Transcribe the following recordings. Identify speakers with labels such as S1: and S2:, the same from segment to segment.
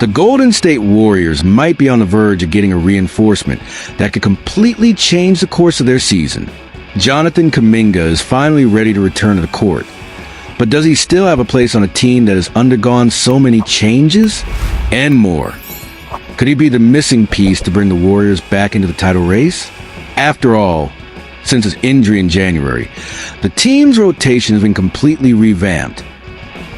S1: The Golden State Warriors might be on the verge of getting a reinforcement that could completely change the course of their season. Jonathan Kuminga is finally ready to return to the court. But does he still have a place on a team that has undergone so many changes? And more. Could he be the missing piece to bring the Warriors back into the title race? After all, since his injury in January, the team's rotation has been completely revamped.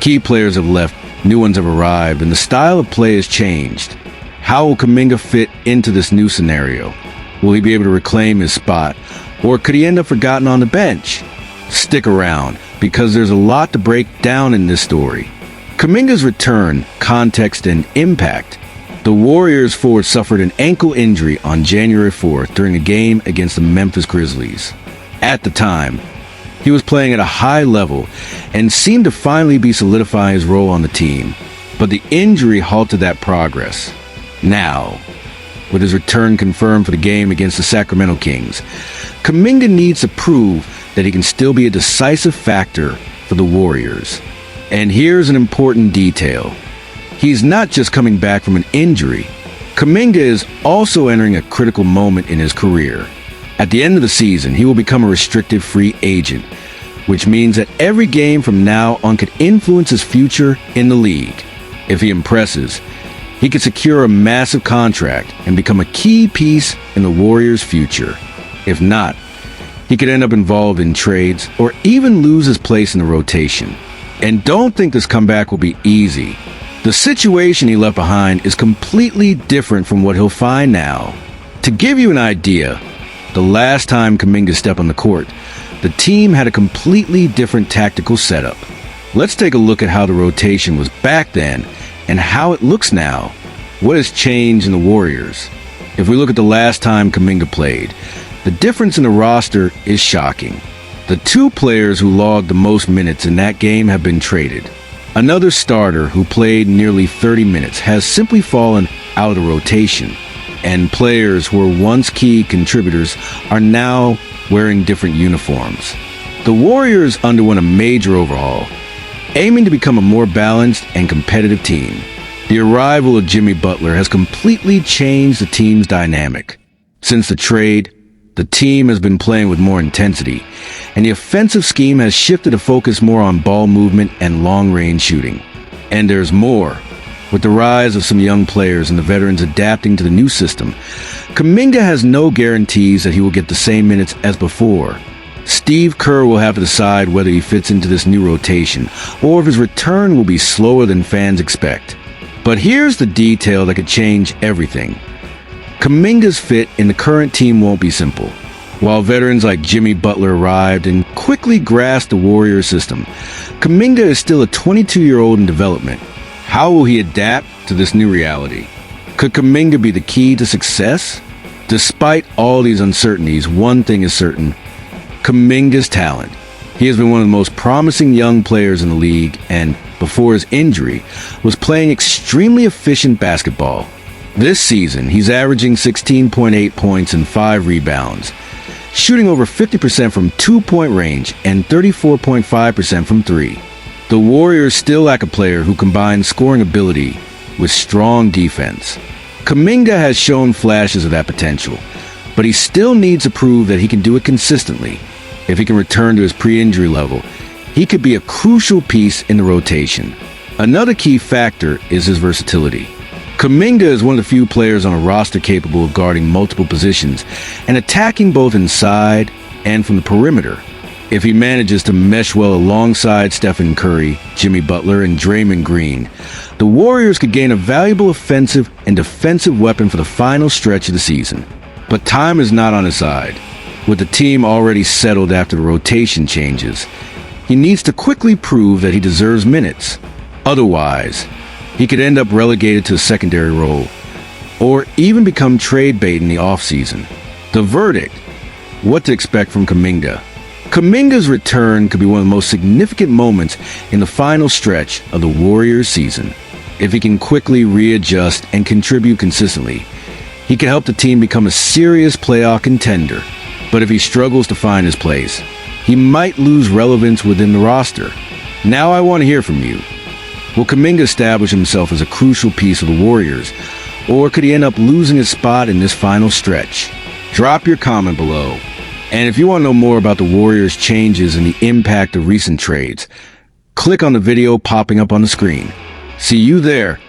S1: Key players have left, new ones have arrived, and the style of play has changed. How will Kuminga fit into this new scenario? Will he be able to reclaim his spot, or could he end up forgotten on the bench? Stick around, because there's a lot to break down in this story. Kuminga's return, context, and impact. The Warriors forward suffered an ankle injury on January 4th during a game against the Memphis Grizzlies. At the time, he was playing at a high level and seemed to finally be solidifying his role on the team, but the injury halted that progress. Now, with his return confirmed for the game against the Sacramento Kings, Kuminga needs to prove that he can still be a decisive factor for the Warriors. And here's an important detail. He's not just coming back from an injury. Kuminga is also entering a critical moment in his career. At the end of the season, he will become a restricted free agent, which means that every game from now on could influence his future in the league. If he impresses, he could secure a massive contract and become a key piece in the Warriors' future. If not, he could end up involved in trades or even lose his place in the rotation. And don't think this comeback will be easy. The situation he left behind is completely different from what he'll find now. To give you an idea, the last time Kuminga stepped on the court, the team had a completely different tactical setup. Let's take a look at how the rotation was back then and how it looks now. What has changed in the Warriors? If we look at the last time Kuminga played, the difference in the roster is shocking. The two players who logged the most minutes in that game have been traded. Another starter who played nearly 30 minutes has simply fallen out of the rotation. And players who were once key contributors are now wearing different uniforms. The Warriors underwent a major overhaul, aiming to become a more balanced and competitive team. The arrival of Jimmy Butler has completely changed the team's dynamic. Since the trade, the team has been playing with more intensity, and the offensive scheme has shifted to focus more on ball movement and long-range shooting. And there's more. With the rise of some young players and the veterans adapting to the new system, Kuminga has no guarantees that he will get the same minutes as before. Steve Kerr will have to decide whether he fits into this new rotation, or if his return will be slower than fans expect. But here's the detail that could change everything. Kuminga's fit in the current team won't be simple. While veterans like Jimmy Butler arrived and quickly grasped the Warriors system, Kuminga is still a 22-year-old in development. How will he adapt to this new reality? Could Kuminga be the key to success? Despite all these uncertainties, one thing is certain: Kuminga's talent. He has been one of the most promising young players in the league and, before his injury, was playing extremely efficient basketball. This season, he's averaging 16.8 points and 5 rebounds, shooting over 50% from two-point range and 34.5% from three. The Warriors still lack a player who combines scoring ability with strong defense. Kuminga has shown flashes of that potential, but he still needs to prove that he can do it consistently. If he can return to his pre-injury level, he could be a crucial piece in the rotation. Another key factor is his versatility. Kuminga is one of the few players on a roster capable of guarding multiple positions and attacking both inside and from the perimeter. If he manages to mesh well alongside Stephen Curry, Jimmy Butler, and Draymond Green, the Warriors could gain a valuable offensive and defensive weapon for the final stretch of the season. But time is not on his side. With the team already settled after the rotation changes, he needs to quickly prove that he deserves minutes. Otherwise, he could end up relegated to a secondary role, or even become trade bait in the offseason. The verdict: what to expect from Kuminga. Kuminga's return could be one of the most significant moments in the final stretch of the Warriors season. If he can quickly readjust and contribute consistently, he could help the team become a serious playoff contender. But if he struggles to find his place, he might lose relevance within the roster. Now I want to hear from you. Will Kuminga establish himself as a crucial piece of the Warriors, or could he end up losing his spot in this final stretch? Drop your comment below. And if you want to know more about the Warriors' changes and the impact of recent trades, click on the video popping up on the screen. See you there.